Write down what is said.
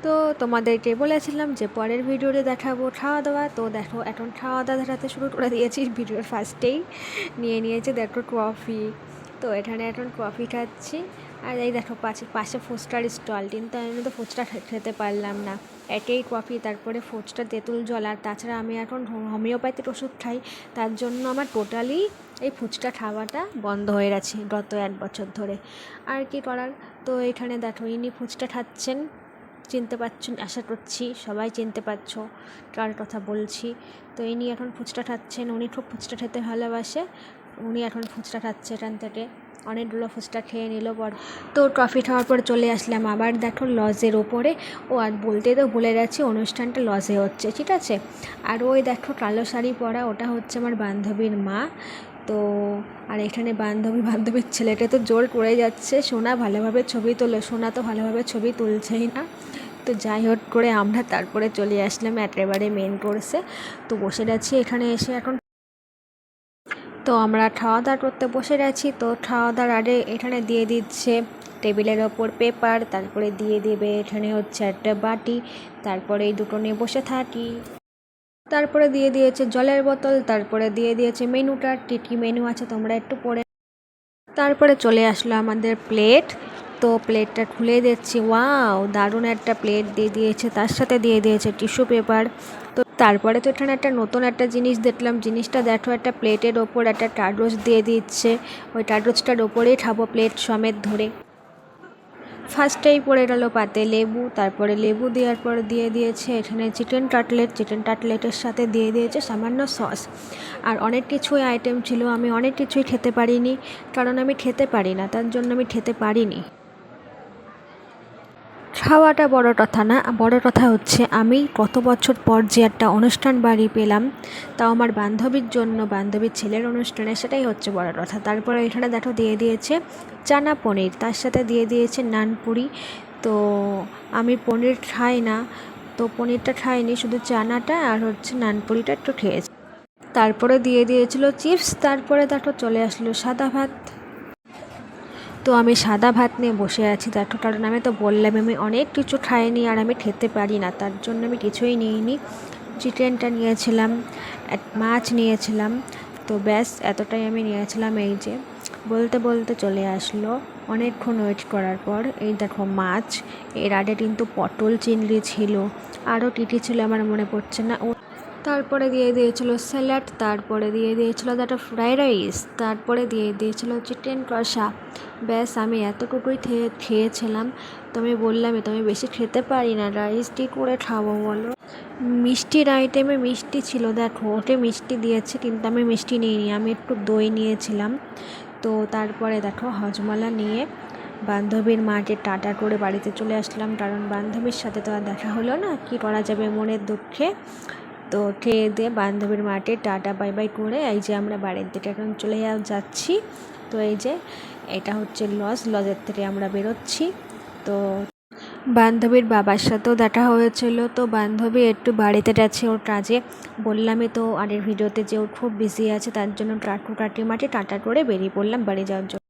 তো তোমাদেরকে বলেছিলাম যে পরের ভিডিওতে দেখাবো খাওয়া দাওয়া। তো দেখো এখন খাওয়া দাওয়া দেখাতে শুরু করে দিয়েছি ভিডিওর ফার্স্টেই। নিয়েছে দেখো কফি। তো এখানে এখন কফি খাচ্ছি। আর এই দেখো পাশে ফুচকার স্টল, কিন্তু আমি তো ফুচকা খেতে পারলাম না। একেই কফি, তারপরে ফুচকা, তেঁতুল জল, আর তাছাড়া আমি এখন হোমিওপ্যাথির ওষুধ খাই। তার জন্য আমার টোটালি এই ফুচকা খাওয়াটা বন্ধ হয়ে গেছে গত 1 বছর ধরে। আর কি করার। তো এখানে দেখো ইনি ফুচকা খাচ্ছেন, চিনতে পারছেন আশা করছি, সবাই চিনতে পারছো কার কথা বলছি। তো ইনি এখন ফুচকা খাচ্ছেন, উনি খুব ফুচকা খেতে ভালোবাসে। উনি এখন ফুচকা খাচ্ছে এখান থেকে, অনেকগুলো ফুচকা খেয়ে নিল পর। তো কফি খাওয়ার পর চলে আসলাম আবার দেখো লজের ওপরে। ও আর বলতে তো ভুলে গেছি, অনুষ্ঠানটা লজে হচ্ছে, ঠিক আছে। আর ওই দেখো কালো শাড়ি পরা, ওটা হচ্ছে আমার বান্ধবীর মা। তো আর এখানে বান্ধবীর ছেলেটা তো জোর করে যাচ্ছে, সোনা ভালোভাবে ছবি তোলো। সোনা তো ভালোভাবে ছবি তুলছেই না। তো যাই হোক করে আমরা তারপরে চলে আসলাম একেবারে মেন কোর্সে। তো বসে গেছি এখানে এসে এখন। তো আমরা খাওয়া দাওয়া করতে বসে গেছি। তো খাওয়া দাওয়ার আগে এখানে দিয়ে দিচ্ছে টেবিলের ওপর পেপার, তারপরে দিয়ে দেবে এখানে হচ্ছে একটা বাটি, তারপরে এই দুটো নিয়ে বসে থাকি। তারপরে দিয়ে দিয়েছে জলের বোতল, তারপরে দিয়ে দিয়েছে মেনুটা, কী মেনু আছে তোমরা একটু পড়ে। তারপরে চলে আসলো আমাদের প্লেট। তো প্লেটটা খুলে দিচ্ছি, ওয়াও দারুণ একটা প্লেট দিয়ে দিয়েছে, তার সাথে দিয়ে দিয়েছে টিস্যু পেপার। তো তারপরে তো এখানে একটা নতুন একটা জিনিস দেখলাম, জিনিসটা দেখো একটা প্লেটের ওপর একটা কাগজ দিয়ে দিচ্ছে। ওই কাগজটার ওপরেই খাবো প্লেট সমেত ধরে। ফার্স্টেই পড়ে গেল পাতে লেবু, তারপরে লেবু দেওয়ার পর দিয়ে দিয়েছে এখানে চিকেন কাটলেটের সাথে দিয়ে দিয়েছে সামান্য সস। আর অনেক কিছুই আইটেম ছিল, আমি অনেক কিছুই খেতে পারিনি, কারণ আমি খেতে পারি না, তার জন্য আমি খেতে পারিনি। খাওয়াটা বড় কথা না, বড় কথা হচ্ছে আমি কত বছর পর যে একটা অনুষ্ঠান বাড়ি পেলাম, তাও আমার বান্ধবীর জন্য, বান্ধবীর ছেলের অনুষ্ঠানে, সেটাই হচ্ছে বড় কথা। তারপরে এখানে দেখো দিয়ে দিয়েছে চানা পনির, তার সাথে দিয়ে দিয়েছে নানপুরি। তো আমি পনির খাই না, তো পনিরটা খাইনি, শুধু চানাটা আর হচ্ছে নানপুরিটা একটু খেয়েছি। তারপরে দিয়ে দিয়েছিল চিপস, তারপরে দেখো চলে আসলো সাদা ভাত। তো আমি সাদা ভাত নিয়ে বসে আছি দেখো, কারণ আমি তো বললাম আমি অনেক কিছু খাইনি আর আমি খেতে পারি না, তার জন্য আমি কিছুই নিইনি। চিকেনটা নিয়েছিলাম, মাছ নিয়েছিলাম, তো ব্যাস এতটাই আমি নিয়েছিলাম। এই যে বলতে বলতে চলে আসলো অনেকক্ষণ ওয়েট করার পর, এই দেখো মাছ। এর আগে কিন্তু পটল চিংড়ি ছিল, আরও কী কী ছিল আমার মনে পড়ছে না। তারপরে দিয়ে দিয়েছিল স্যালাড, তারপরে দিয়ে দিয়েছিল একটা ফ্রাইড রাইস, তারপরে দিয়ে দিয়েছিল চিকেন কষা। ব্যাস আমি এতটুকুই খেয়েছিলাম। তো আমি বললামই তো আমি বেশি খেতে পারি না, রাইস কী করে খাবো বলো। মিষ্টির আইটেমে মিষ্টি ছিল, দেখো ওকে মিষ্টি দিয়েছে, কিন্তু আমি মিষ্টি নিইনি, আমি একটু দই নিয়েছিলাম। তো তারপরে দেখো হজমলা নিয়ে বান্ধবীর মাকে টাটা করে বাড়িতে চলে আসলাম, কারণ বান্ধবীর সাথে তো আর দেখা হলো না, কি করা যাবে মনের দুঃখে। তো খেয়ে দিয়ে বান্ধবীর মাঠে টাটা বাই বাই করে এই যে আমরা বাড়ির দিকে এখন চলে যাচ্ছি। তো এই যে এটা হচ্ছে লজের থেকে আমরা বেরোচ্ছি। তো বান্ধবীর বাবার সাথেও দেখা হয়েছিল। তো বান্ধবী একটু বাড়িতে গেছে ওর কাজে, বললামই তো আগের ভিডিওতে যে ওর খুব বিজি আছে, তার জন্য কাকু কাকিমাকে টাটা করে বেরিয়ে পড়লাম বাড়ি যাওয়ার জন্য।